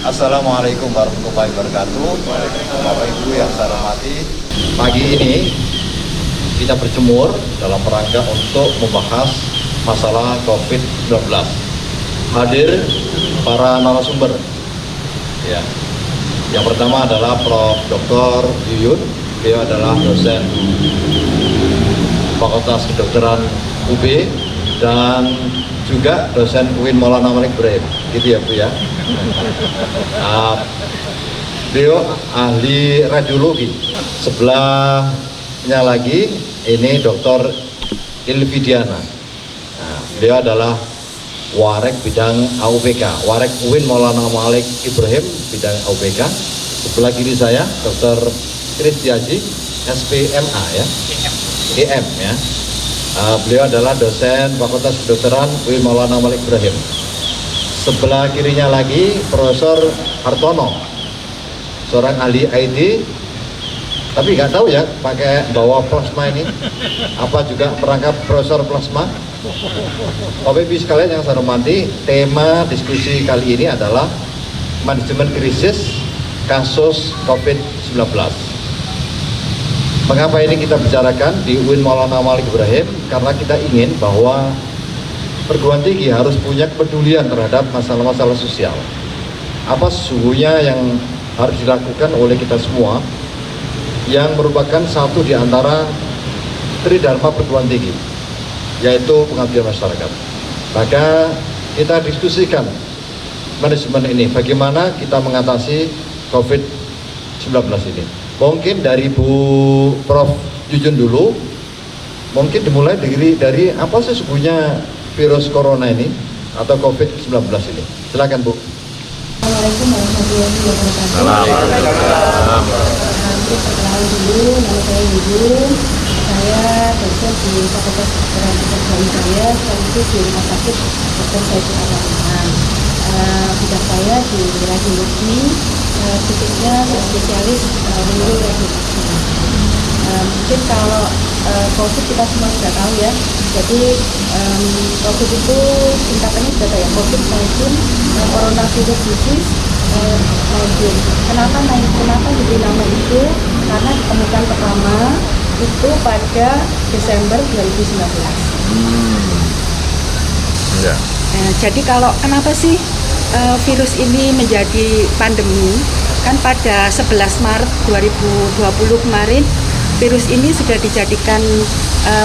Assalamualaikum warahmatullahi wabarakatuh. Bapak Ibu yang saya hormati, pagi ini kita berjemur dalam rangka untuk membahas masalah COVID-19. Hadir para narasumber. Ya. Yang pertama adalah Prof. Dr. Yuyun. Beliau adalah dosen Fakultas Kedokteran UB dan juga dosen UIN Maulana Malik Ibrahim, gitu ya Bu ya. Beliau ahli radiologi. Sebelahnya lagi ini Dr. Ilvidiana. Beliau adalah warek bidang AUPK, warek UIN Maulana Malik Ibrahim bidang AUPK. Sebelah kiri saya Dr. Kristiaji, SPMA ya, EM ya. Beliau adalah dosen Fakultas Kedokteran UIN Maulana Malik Ibrahim. Sebelah kirinya lagi Profesor Hartono, seorang ahli IT, tapi nggak tahu ya pakai bawa plasma ini, apa juga perangkap Profesor plasma. Bapak Ibu sekalian yang saya hormati, tema diskusi kali ini adalah manajemen krisis kasus COVID-19. Mengapa ini kita bicarakan di UIN Maulana Malik Ibrahim? Karena kita ingin bahwa perguruan tinggi harus punya kepedulian terhadap masalah-masalah sosial. Apa sesungguhnya yang harus dilakukan oleh kita semua yang merupakan satu di antara tridharma perguruan tinggi, yaitu pengabdian masyarakat. Maka kita diskusikan manajemen ini, bagaimana kita mengatasi COVID-19 ini. Mungkin dari Bu Prof. Yuyun dulu, mungkin dimulai dari apa sesungguhnya virus corona ini atau COVID-19 ini. Silakan Bu. Assalamualaikum warahmatullahi wabarakatuh. Waalaikumsalam. Perkenalan dulu, nama saya Yuyun. Saya dosen di Fakultas Kedokteran Surabaya, sekaligus di Rumah Sakit Dr. Saiful Anwar. Bidang saya di radiologi, khususnya spesialis neuroradiologi. Mungkin kalau COVID kita semua sudah tahu ya. Jadi COVID itu singkatannya sudah ya, COVID-19, coronavirus disease 19. Kenapa diberi nama itu? Karena ditemukan pertama itu pada Desember 2019. Ya. Jadi kalau kenapa sih virus ini menjadi pandemi? Kan pada 11 Maret 2020 kemarin virus ini sudah dijadikan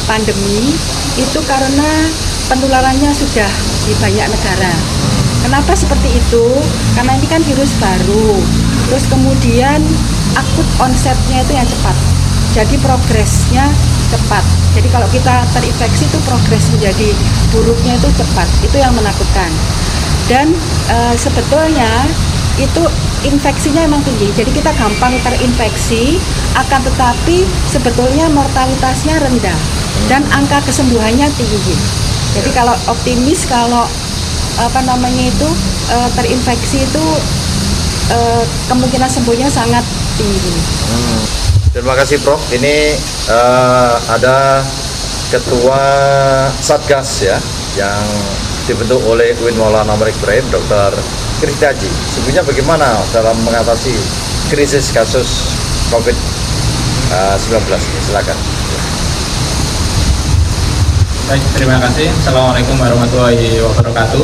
pandemi itu karena penularannya sudah di banyak negara. Kenapa seperti itu? Karena ini kan virus baru, terus kemudian akut onsetnya itu yang cepat, jadi progresnya cepat. Jadi kalau kita terinfeksi itu progres menjadi buruknya itu cepat, itu yang menakutkan. Dan sebetulnya itu infeksinya memang tinggi, jadi kita gampang terinfeksi, akan tetapi sebetulnya mortalitasnya rendah dan angka kesembuhannya tinggi. Jadi kalau optimis, kalau terinfeksi itu kemungkinan sembuhnya sangat tinggi. Terima kasih Prof. Ini ada Ketua Satgas ya yang dibentuk oleh UIN Maulana Malik Ibrahim, Dr. Kristiaji. Sebenarnya bagaimana dalam mengatasi krisis kasus COVID-19? Silakan. Baik, terima kasih. Assalamualaikum warahmatullahi wabarakatuh.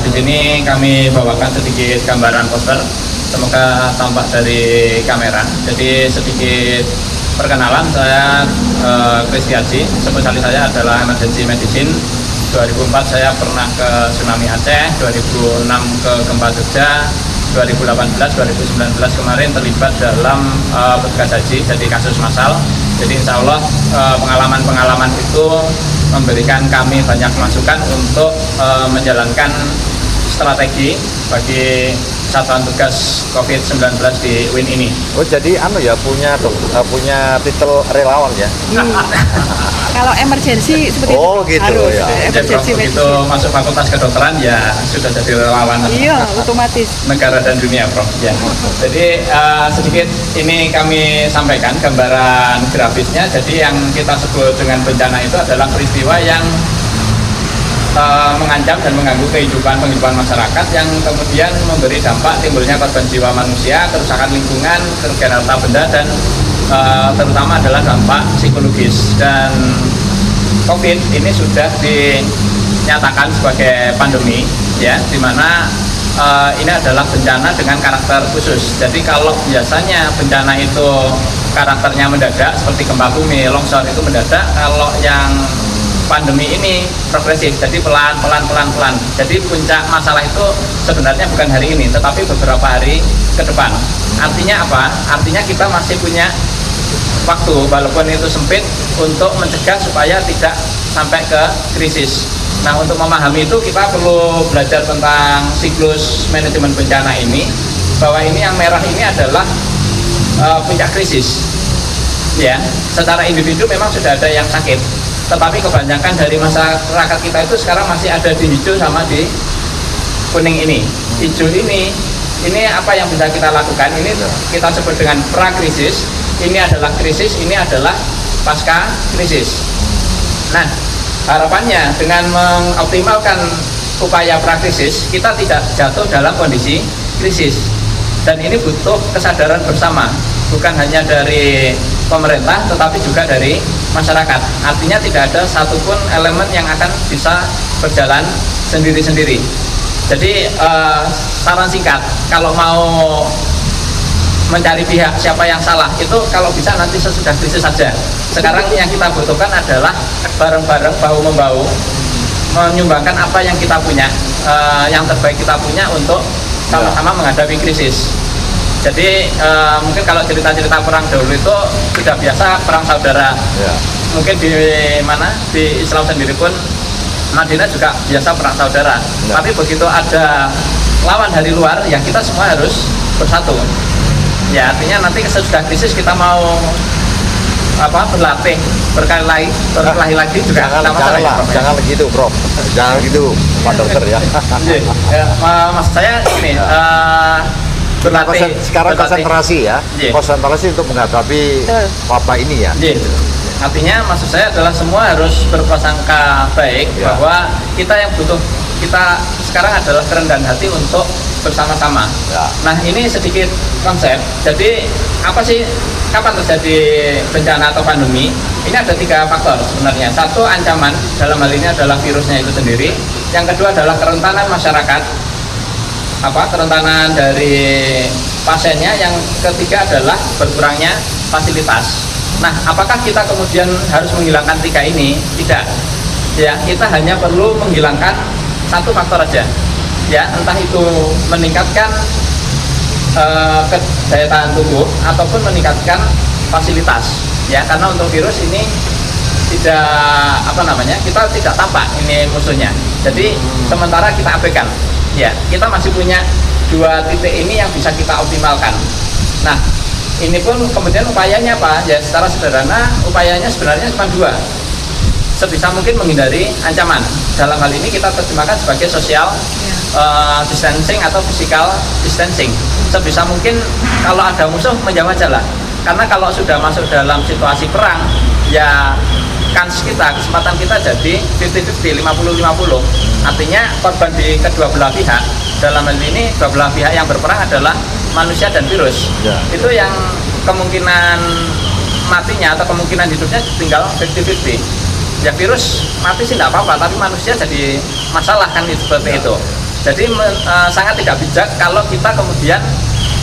Di sini kami bawakan sedikit gambaran poster. Semoga tampak dari kamera. Jadi sedikit perkenalan, saya Kristiaji. Spesialis saya adalah emergency medicine. 2004 saya pernah ke tsunami Aceh, 2006 ke gempa Jogja, 2018-2019 kemarin terlibat dalam petugas haji, jadi kasus massal. Jadi insya Allah pengalaman-pengalaman itu memberikan kami banyak masukan untuk menjalankan strategi bagi satuan tugas COVID-19 di UIN ini. Oh jadi punya titel relawan ya? Kalau emergensi seperti itu gitu harus ya. emergency Begitu masuk fakultas kedokteran ya sudah jadi relawan. Iya, otomatis. Negara dan dunia, Prof. Ya. Jadi sedikit ini kami sampaikan gambaran grafisnya. Jadi yang kita sebut dengan bencana itu adalah peristiwa yang mengancam dan mengganggu kehidupan masyarakat yang kemudian memberi dampak timbulnya korban jiwa manusia, kerusakan lingkungan, kerugian harta benda, dan terutama adalah dampak psikologis. Dan COVID ini sudah dinyatakan sebagai pandemi, ya, di mana ini adalah bencana dengan karakter khusus. Jadi kalau biasanya bencana itu karakternya mendadak seperti gempa bumi, longsor itu mendadak, kalau yang pandemi ini progresif, jadi pelan. Jadi puncak masalah itu sebenarnya bukan hari ini, tetapi beberapa hari ke depan. Artinya apa? Artinya kita masih punya waktu, walaupun itu sempit, untuk mencegah supaya tidak sampai ke krisis. Nah, untuk memahami itu kita perlu belajar tentang siklus manajemen bencana ini, bahwa ini yang merah ini adalah puncak krisis. Ya, secara individu memang sudah ada yang sakit, tetapi kebanyakan dari masyarakat kita itu sekarang masih ada di hijau sama di kuning ini. Hijau ini apa yang bisa kita lakukan? Ini kita sebut dengan pra-krisis. Ini adalah krisis, ini adalah pasca krisis. Nah, harapannya dengan mengoptimalkan upaya pra-krisis, kita tidak jatuh dalam kondisi krisis. Dan ini butuh kesadaran bersama, bukan hanya dari pemerintah, tetapi juga dari masyarakat. Artinya tidak ada satupun elemen yang akan bisa berjalan sendiri-sendiri. Jadi saran singkat, kalau mau mencari pihak siapa yang salah, itu kalau bisa nanti sesudah krisis saja. Sekarang yang kita butuhkan adalah bareng-bareng, bahu-membahu, menyumbangkan apa yang kita punya, yang terbaik kita punya untuk sama-sama menghadapi krisis. Jadi mungkin kalau cerita-cerita perang dahulu itu sudah biasa perang saudara. Ya. Mungkin di Islam sendiri pun Madinah juga biasa perang saudara. Ya. Tapi begitu ada lawan dari luar, yang kita semua harus bersatu. Ya, artinya nanti sesudah krisis kita mau berlatih berkelahi lagi juga jangan begitu, Prof. Jangan gitu, Pak Dokter ya. Mas saya ini berlatih sekarang konsentrasi ya. Konsentrasi untuk menghadapi wabah ini ya. Artinya maksud saya adalah semua harus berprasangka baik, bahwa kita yang butuh, kita sekarang adalah kerendahan hati untuk bersama-sama. Nah, ini sedikit konsep. Jadi apa sih, kapan terjadi bencana atau pandemi? Ini ada 3 faktor sebenarnya. Satu, ancaman, dalam hal ini adalah virusnya itu sendiri. Yang kedua adalah kerentanan masyarakat, kerentanan dari pasiennya. Yang ketiga adalah berkurangnya fasilitas. Nah, apakah kita kemudian harus menghilangkan 3 ini? Tidak. Ya, kita hanya perlu menghilangkan satu faktor aja. Ya, entah itu meningkatkan daya tahan tubuh ataupun meningkatkan fasilitas. Ya, karena untuk virus ini kita tidak tampak ini musuhnya. Jadi sementara kita abaikan. Ya, kita masih punya 2 titik ini yang bisa kita optimalkan. Nah, ini pun kemudian upayanya apa? Ya, secara sederhana upayanya sebenarnya cuma 2. Sebisa mungkin menghindari ancaman. Dalam hal ini kita terjemahkan sebagai social distancing atau physical distancing. Sebisa mungkin kalau ada musuh menjauh aja lah. Karena kalau sudah masuk dalam situasi perang, ya kesempatan kita jadi 50-50, 50-50. Artinya korban di kedua belah pihak, dalam hal ini dua belah pihak yang berperang adalah manusia dan virus. Itu yang kemungkinan matinya atau kemungkinan hidupnya tinggal 50-50. Ya, virus mati sih tidak apa-apa, tapi manusia jadi masalah kan, seperti itu. Jadi sangat tidak bijak kalau kita kemudian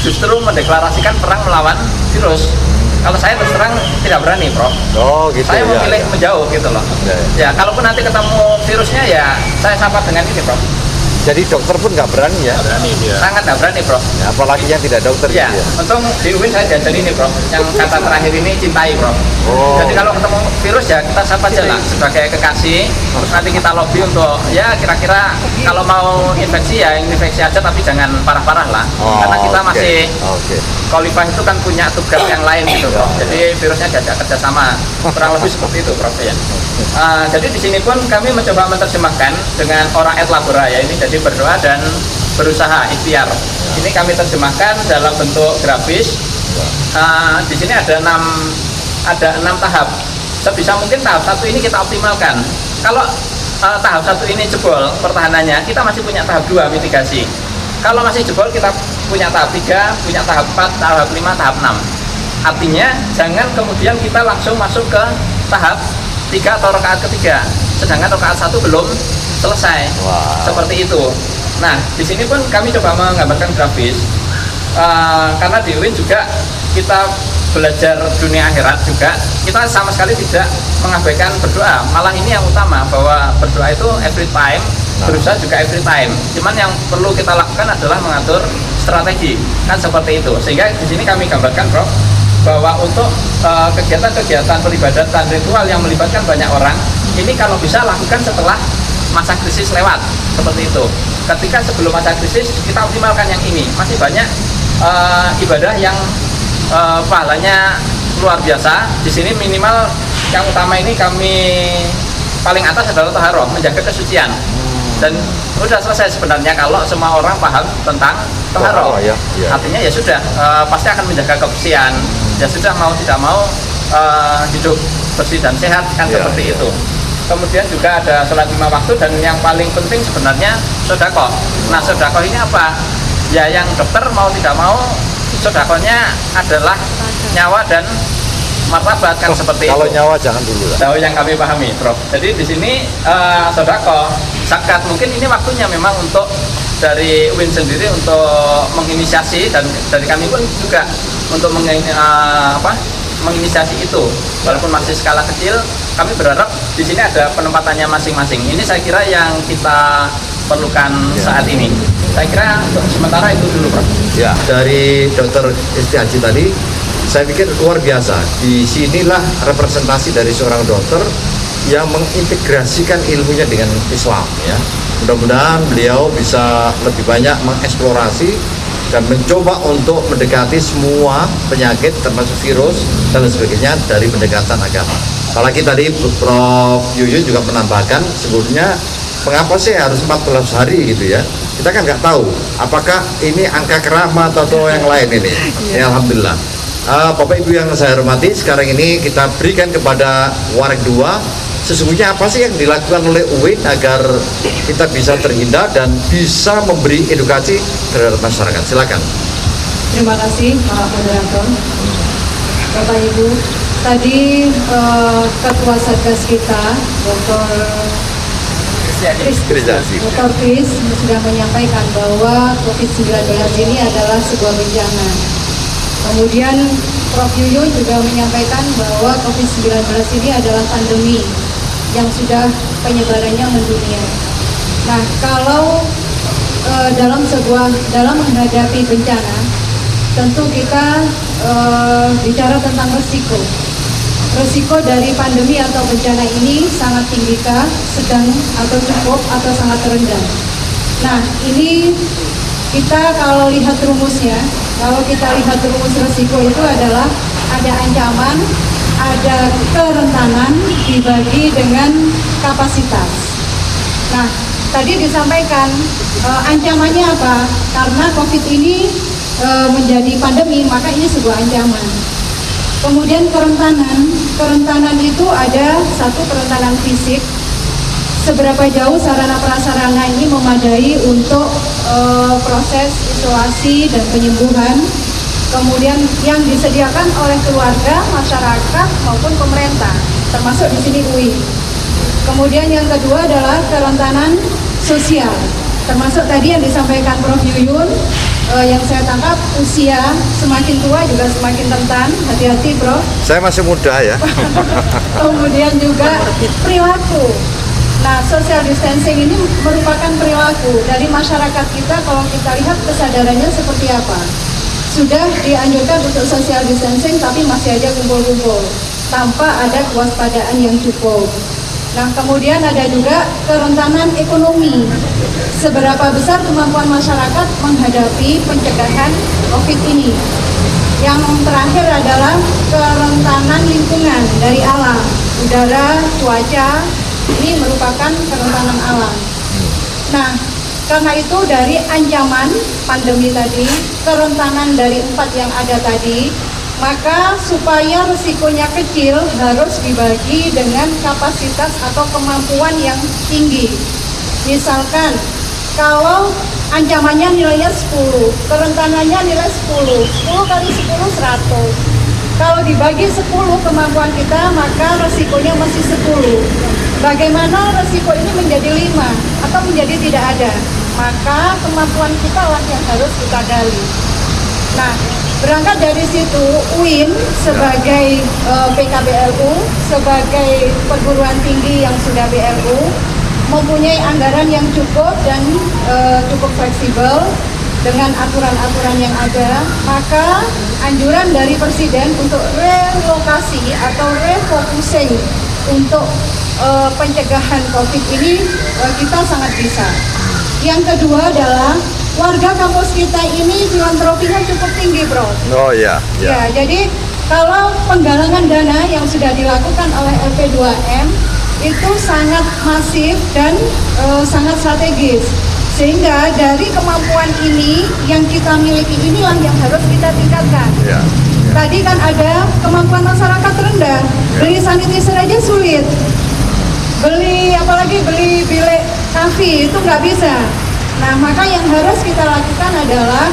justru mendeklarasikan perang melawan virus. Kalau saya terus terang tidak berani, Prof. Oh, gitu. Saya memilih menjauh gitu loh. Ya, kalaupun nanti ketemu virusnya ya saya sapa dengan ini, Prof. Jadi dokter pun nggak berani ya? Berani dia. Sangat nggak berani, Prof. Ya, apalagi yang tidak dokter. Ya, gitu ya. Untung di UIN saya diajari ini, Prof. Yang kata terakhir ini cintai, Prof. Oh. Jadi kalau ketemu virus ya kita sapa aja lah sebagai kekasih. Terus nanti kita lobby untuk ya kira-kira kalau mau infeksi ya infeksi aja, tapi jangan parah-parah lah. Oh, karena kita masih qualify itu kan punya tugas yang lain gitu, Prof. Jadi virusnya diajak kerjasama. Kurang lebih seperti itu, Prof. Ya. Jadi di sini pun kami mencoba menerjemahkan dengan orang et labora ya, ini jadi berdoa dan berusaha ikhtiar. Ini kami terjemahkan dalam bentuk grafis. Di sini ada 6 tahap. Sebisa mungkin tahap 1 ini kita optimalkan. Kalau tahap 1 ini jebol pertahanannya, kita masih punya tahap 2 mitigasi. Kalau masih jebol, kita punya tahap 3, punya tahap 4, tahap 5, tahap 6. Artinya jangan kemudian kita langsung masuk ke tahap 3 atau rakaat ketiga, sedangkan rakaat 1 belum selesai. Seperti itu. Nah, di sini pun kami coba menggambarkan grafis, karena di UIN juga kita belajar dunia akhirat juga, kita sama sekali tidak mengabaikan berdoa. Malah ini yang utama, bahwa berdoa itu every time, berusaha juga every time. Cuman yang perlu kita lakukan adalah mengatur strategi, kan seperti itu. Sehingga di sini kami gambarkan, Prof, bahwa untuk kegiatan-kegiatan peribadatan ritual yang melibatkan banyak orang, ini kalau bisa lakukan setelah masa krisis lewat, seperti itu. Ketika sebelum masa krisis, kita optimalkan yang ini. Masih banyak ibadah yang pahalanya luar biasa. Di sini minimal yang utama ini kami paling atas adalah taharah, menjaga kesucian. Dan sudah selesai sebenarnya kalau semua orang paham tentang taharah. Artinya ya sudah, pasti akan menjaga kebersihan. Ya sudah, mau tidak mau hidup bersih dan sehat, kan seperti itu. Kemudian juga ada sholat 5 waktu, dan yang paling penting sebenarnya sedekah. Nah, sedekah ini apa? Ya yang dokter mau tidak mau, sedekahnya adalah nyawa dan martabat, kan seperti kalau itu. nyawa jangan dulu lah. Tahu yang kami pahami, Prof. Jadi di sini sedekah, zakat, mungkin ini waktunya memang untuk dari UIN sendiri untuk menginisiasi, dan dari kami pun juga untuk menginisiasi itu, walaupun masih skala kecil. Kami berharap di sini ada penempatannya masing-masing. Ini saya kira yang kita perlukan saat ini. Saya kira untuk sementara itu dulu, Prof. Ya, dari Dr. Isti Haji tadi, saya pikir luar biasa. Di sinilah representasi dari seorang dokter yang mengintegrasikan ilmunya dengan Islam, ya. Mudah-mudahan beliau bisa lebih banyak mengeksplorasi dan mencoba untuk mendekati semua penyakit termasuk virus dan sebagainya dari pendekatan agama. Apalagi tadi Prof. Yuyun juga menambahkan, sebetulnya mengapa sih harus 14 hari gitu ya? Kita kan nggak tahu apakah ini angka keramat atau yang lain ini. Ya, alhamdulillah. Bapak Ibu yang saya hormati, sekarang ini kita berikan kepada Wareg 2 sesungguhnya apa sih yang dilakukan oleh UIN agar kita bisa terhindar dan bisa memberi edukasi terhadap masyarakat. Silakan. Terima kasih Pak Moderator. Bapak Ibu, tadi Ketua Satgas kita, Dr. Kris sudah menyampaikan bahwa COVID-19 ini adalah sebuah bencana. Kemudian Prof. Yuyun juga menyampaikan bahwa COVID-19 ini adalah pandemi yang sudah penyebarannya mendunia. Nah, kalau dalam menghadapi bencana, tentu kita bicara tentang resiko. Resiko dari pandemi atau bencana ini sangat tinggi kah, sedang atau cukup atau sangat rendah. Nah, ini kita kalau lihat rumusnya, kalau kita lihat rumus resiko itu adalah ada ancaman, ada kerentanan dibagi dengan kapasitas. Nah, tadi disampaikan ancamannya apa? Karena COVID ini menjadi pandemi, maka ini sebuah ancaman. Kemudian kerentanan itu ada satu kerentanan fisik, seberapa jauh sarana prasarana ini memadai untuk proses isolasi dan penyembuhan. Kemudian yang disediakan oleh keluarga, masyarakat maupun pemerintah, termasuk di sini UIN. Kemudian yang kedua adalah kerentanan sosial, termasuk tadi yang disampaikan Prof. Yuyun, yang saya tangkap usia semakin tua juga semakin rentan. Hati-hati, Prof. Saya masih muda ya. Kemudian juga perilaku. Nah, social distancing ini merupakan perilaku dari masyarakat kita. Kalau kita lihat kesadarannya seperti apa, sudah dianjurkan untuk social distancing, tapi masih aja kumpul-kumpul tanpa ada kewaspadaan yang cukup. Nah, kemudian ada juga kerentanan ekonomi. Seberapa besar kemampuan masyarakat menghadapi pencegahan COVID ini. Yang terakhir adalah kerentanan lingkungan dari alam, udara, cuaca, ini merupakan kerentanan alam. Nah, karena itu dari ancaman pandemi tadi, kerentanan dari 4 yang ada tadi, Maka supaya risikonya kecil harus dibagi dengan kapasitas atau kemampuan yang tinggi. Misalkan kalau ancamannya nilainya 10, kerentanannya nilai 10, 10 kali 10 100. Kalau dibagi 10 kemampuan kita, maka resikonya masih 10. Bagaimana resiko ini menjadi 5 atau menjadi tidak ada? Maka kemampuan kita lah yang harus kita gali. Nah, berangkat dari situ, UIN sebagai PKBLU, sebagai perguruan tinggi yang sudah BLU, mempunyai anggaran yang cukup dan cukup fleksibel dengan aturan-aturan yang ada. Maka anjuran dari Presiden untuk relokasi atau refocusing untuk pencegahan COVID ini kita sangat bisa. Yang kedua adalah warga kampus kita ini filantropinya cukup tinggi, Bro. Oh iya. Ya, jadi kalau penggalangan dana yang sudah dilakukan oleh LP2M itu sangat masif dan sangat strategis. Sehingga dari kemampuan ini yang kita miliki inilah yang harus kita tingkatkan. Ya. Tadi kan ada kemampuan masyarakat rendah, beli sanitizer aja sulit. Apalagi beli bilik kafi itu nggak bisa. Nah, maka yang harus kita lakukan adalah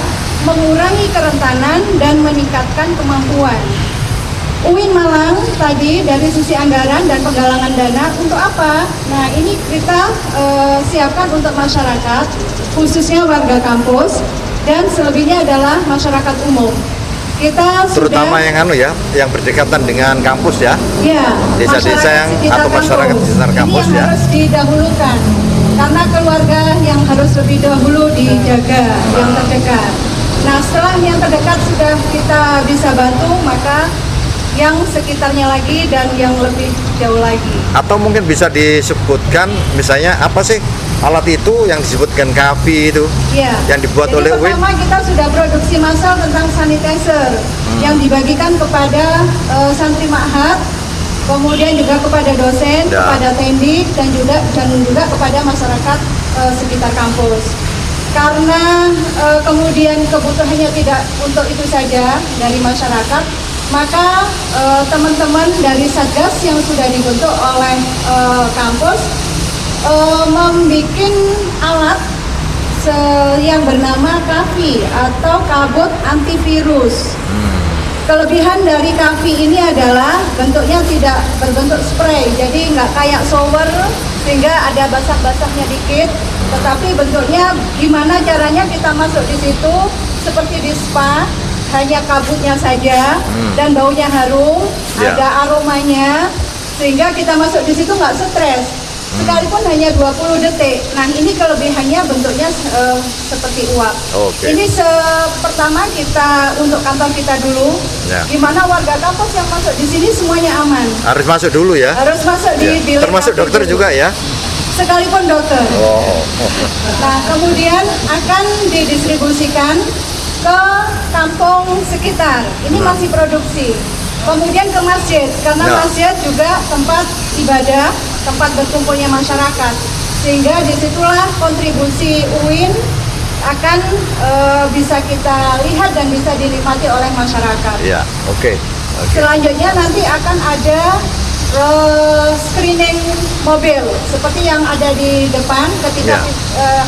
mengurangi kerentanan dan meningkatkan kemampuan. UIN Malang tadi dari sisi anggaran dan penggalangan dana untuk apa? Nah, ini kita siapkan untuk masyarakat, khususnya warga kampus, dan selebihnya adalah masyarakat umum. Kita Terutama sudah, yang berdekatan dengan kampus ya. ya, Desa-desa sekitar atau masyarakat di sekitar kampus ini yang ya. harus didahulukan karena keluarga yang harus lebih dahulu dijaga yang terdekat. Nah, setelah yang terdekat sudah kita bisa bantu, maka yang sekitarnya lagi dan yang lebih jauh lagi. Atau mungkin bisa disebutkan misalnya apa sih alat itu yang disebutkan kafi itu Ya. yang dibuat Jadi oleh UIN? pertama kita sudah produksi massal tentang sanitizer yang dibagikan kepada santri ma'had, kemudian juga kepada dosen, Ya. kepada tendik dan juga kepada masyarakat sekitar kampus. Karena kemudian kebutuhannya tidak untuk itu saja dari masyarakat, maka teman-teman dari Satgas yang sudah dibentuk oleh kampus membuat alat yang bernama KAFI atau kabut antivirus. Kelebihan dari KAFI ini adalah bentuknya tidak berbentuk spray, jadi nggak kayak shower sehingga ada basah-basahnya dikit, tetapi bentuknya gimana caranya kita masuk di situ seperti di spa, hanya kabutnya saja dan baunya harum, Ya. ada aromanya, sehingga kita masuk di situ nggak stres. Sekalipun hanya 20 detik. Nah, ini kelebihannya bentuknya seperti uap. Oke. Ini pertama kita untuk kantor kita dulu, Ya. di mana warga kampus yang masuk di sini semuanya aman. Harus masuk dulu ya. Harus masuk di Ya. bilik Termasuk kafe dokter dulu. juga ya. Sekalipun dokter. Oh. Nah, kemudian akan didistribusikan ke kampung sekitar. Ini masih produksi. Kemudian ke masjid, karena Ya. masjid juga tempat ibadah, tempat berkumpulnya masyarakat. Sehingga disitulah kontribusi UIN akan bisa kita lihat dan bisa dinikmati oleh masyarakat. Ya, oke. Selanjutnya nanti akan ada screening mobil seperti yang ada di depan ketika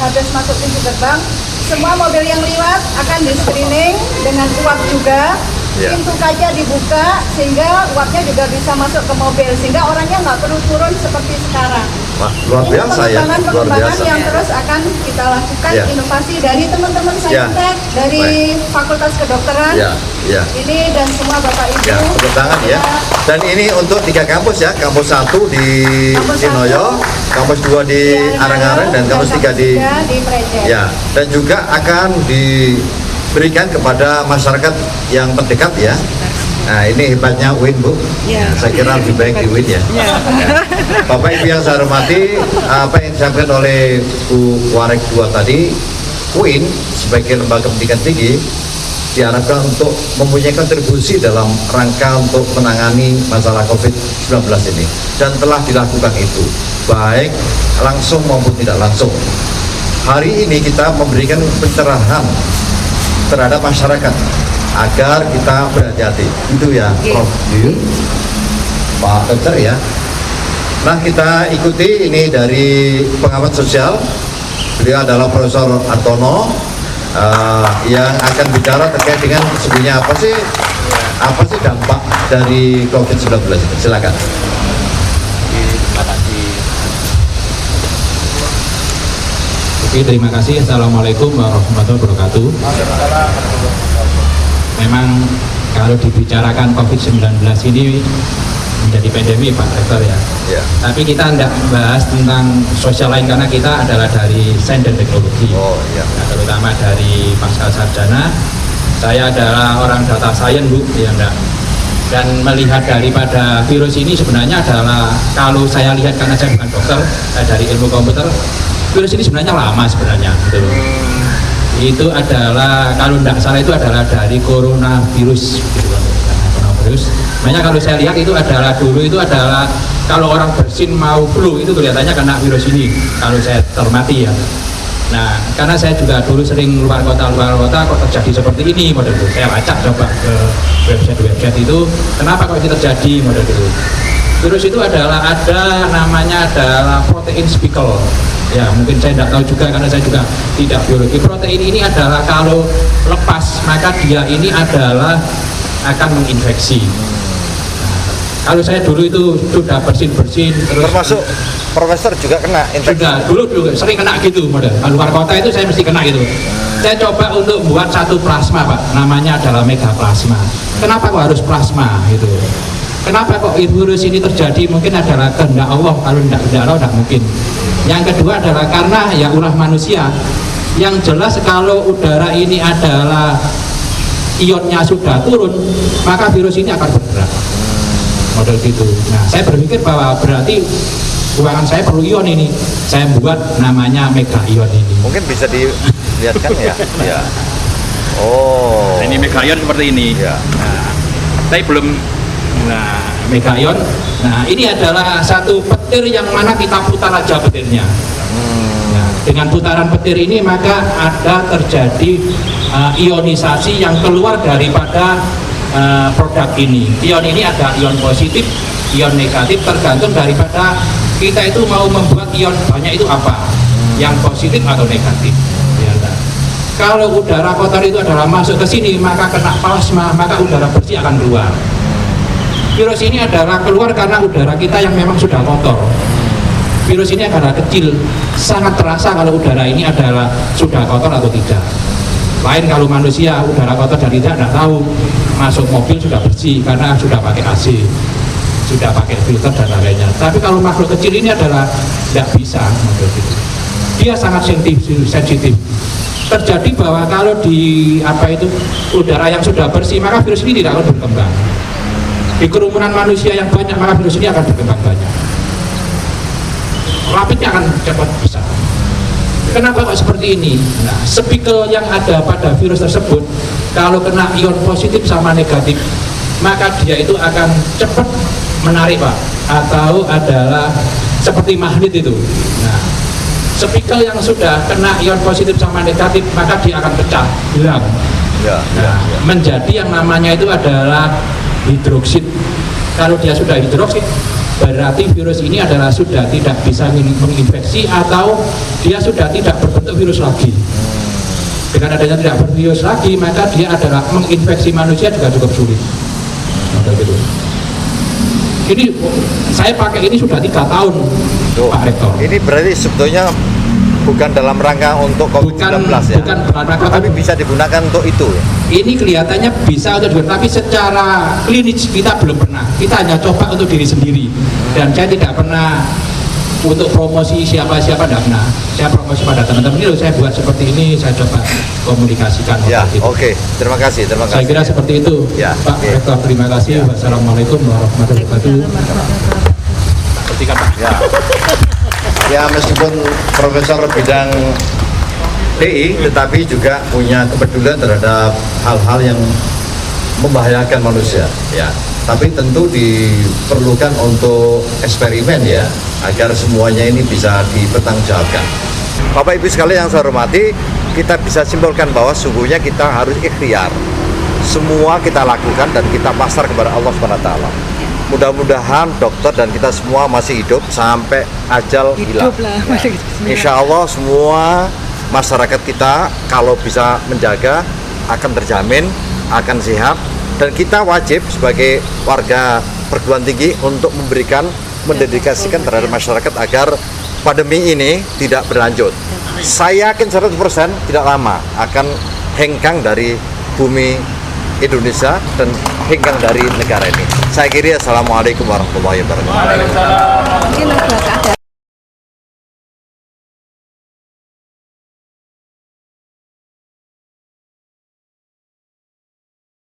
habis masuk pintu gerbang. Semua mobil yang lewat akan di screening dengan uap juga. Ya. Pintu kaca dibuka sehingga uapnya juga bisa masuk ke mobil sehingga orangnya nggak perlu turun seperti sekarang. Wah, luar Ini biasa ya. Luar pengembangan biasa. yang terus akan kita lakukan, Ya. inovasi dari teman-teman Ya. saintek, dari Fakultas Kedokteran. Ya, ya. Ini dan semua Bapak Ibu. Ya, tepuk tangan ya. Dan ini untuk 3 kampus ya. Kampus 1 di Kampus Sinoyo, 1, kampus 2 di Arang-Arang dan kampus 3 di Prejen. ya. Dan juga akan diberikan kepada masyarakat yang terdekat ya. Nah, ini hebatnya UIN, Bu. Ya. Saya kira lebih baik di UIN ya. Ya. Bapak Ibu yang saya hormati, apa yang disampaikan oleh Bu Warek 2 tadi, UIN sebagai lembaga pendidikan tinggi diharapkan untuk mempunyai kontribusi dalam rangka untuk menangani masalah COVID-19 ini. Dan telah dilakukan itu, baik langsung maupun tidak langsung. Hari ini kita memberikan pencerahan terhadap masyarakat agar kita berhati-hati. Itu ya, Prof. Yuyun, Pak Dokter ya. Nah, kita ikuti ini dari pengamat sosial. Beliau adalah Profesor Artono yang akan bicara terkait dengan sebenarnya apa sih dampak dari COVID-19 itu. Silakan. Oke, terima kasih. Assalamualaikum warahmatullahi wabarakatuh. Memang kalau dibicarakan COVID-19 ini menjadi pandemi, Pak Rektor ya. Tapi kita tidak bahas tentang sosial lain karena kita adalah dari sains dan teknologi. Nah, terutama dari pasca sarjana. Saya adalah orang data science, Bu, ya enggak. Dan melihat daripada virus ini sebenarnya adalah, kalau saya lihat karena saya bukan dokter, saya dari ilmu komputer, virus ini sebenarnya lama sebenarnya, gitu. Itu adalah, kalau tidak salah itu adalah dari coronavirus, gitu. Coronavirus. Makanya kalau saya lihat itu adalah dulu itu adalah kalau orang bersin mau flu itu kelihatannya kena virus ini. Kalau saya cermati ya. Nah, karena saya juga dulu sering luar kota kok terjadi seperti ini model itu. Saya lacak coba ke website itu, kenapa kok ini terjadi model itu. Virus itu adalah namanya adalah protein spike. Ya, mungkin saya tidak tahu juga karena saya juga tidak biologi. Protein ini adalah kalau lepas maka dia ini adalah akan menginfeksi. Kalau saya dulu itu sudah bersin-bersin terus. Termasuk Profesor juga kena infeksi? Juga, dulu sering kena gitu model. Luar kota itu saya mesti kena gitu. Saya coba untuk buat satu plasma, Pak. Namanya adalah megaplasma. Kenapa kok harus plasma gitu? Kenapa kok virus ini terjadi? Mungkin adalah kehendak Allah. Kalau tidak Allah tidak mungkin. Yang kedua adalah karena ya ulah manusia. Yang jelas kalau udara ini adalah ionnya sudah turun, maka virus ini akan bergerak. Model gitu. Nah, saya berpikir bahwa berarti ruangan saya perlu ion ini. Saya buat namanya mega ion ini. Mungkin bisa dilihatkan ya. Ya. Oh. Ini mega ion seperti ini. Ya. Nah, tapi belum. Nah, mega ion. Nah, ini adalah satu petir yang mana kita putar aja petirnya. Nah, dengan putaran petir ini maka ada terjadi ionisasi yang keluar daripada produk ini. Ion ini ada ion positif, ion negatif, tergantung daripada kita itu mau membuat ion banyak itu apa, yang positif atau negatif. Ya, nah. Kalau udara kotor itu adalah masuk ke sini maka kena plasma, maka udara bersih akan keluar. Virus ini adalah keluar karena udara kita yang memang sudah kotor. Virus ini adalah kecil, sangat terasa kalau udara ini adalah sudah kotor atau tidak. Lain kalau manusia udara kotor dan tidak tahu, masuk mobil sudah bersih karena sudah pakai AC, sudah pakai filter dan lainnya. Tapi kalau makhluk kecil ini adalah tidak bisa model gitu. Dia sangat sensitif. Terjadi bahwa kalau di udara yang sudah bersih maka virus ini tidak akan berkembang. Di kerumunan manusia yang banyak maka virus ini akan berkembang banyak. Rapidnya akan cepat besar. Kenapa kok seperti ini? Nah, spike yang ada pada virus tersebut kalau kena ion positif sama negatif maka dia itu akan cepat menarik, Pak, atau adalah seperti magnet itu. Nah, spike yang sudah kena ion positif sama negatif maka dia akan pecah, hilang. Menjadi yang namanya itu adalah hidroksid. Kalau dia sudah hidroksid berarti virus ini adalah sudah tidak bisa menginfeksi atau dia sudah tidak berbentuk virus lagi. Dengan adanya tidak bervirus lagi maka dia adalah menginfeksi manusia juga cukup sulit. Gitu. Ini saya pakai ini sudah 3 tahun, Pak Rektor. Ini berarti sebetulnya bukan dalam rangka untuk COVID-19 ya? Bukan rangka, tapi bisa digunakan untuk itu ya? Ini kelihatannya bisa untuk digunakan, tapi secara klinis kita belum pernah. Kita hanya coba untuk diri sendiri. Dan saya tidak pernah untuk promosi siapa-siapa, tidak pernah. Saya promosi pada teman-teman ini, saya buat seperti ini, saya coba komunikasikan. Ya, oke. Terima kasih. Saya kira seperti itu, ya, Pak Rektor. Terima kasih. Wassalamualaikum warahmatullahi wabarakatuh. Perhatikan, Pak. Ya. Ya, meskipun profesor bidang TI tetapi juga punya kepedulian terhadap hal-hal yang membahayakan manusia ya. Tapi tentu diperlukan untuk eksperimen ya, agar semuanya ini bisa dipertanggungjawabkan. Bapak Ibu sekalian yang saya hormati, kita bisa simpulkan bahwa sungguhnya kita harus ikhtiar. semua kita lakukan dan kita pasrah kepada Allah SWT. Mudah-mudahan dokter dan kita semua masih hidup sampai ajal hilang. Insya Allah semua masyarakat kita kalau bisa menjaga akan terjamin, akan sehat, dan kita wajib sebagai warga perguruan tinggi untuk mendedikasikan terhadap masyarakat agar pandemi ini tidak berlanjut. Saya yakin 100% tidak lama akan hengkang dari bumi Indonesia dan hengkang dari negara ini. Saya kira assalamualaikum warahmatullahi wabarakatuh.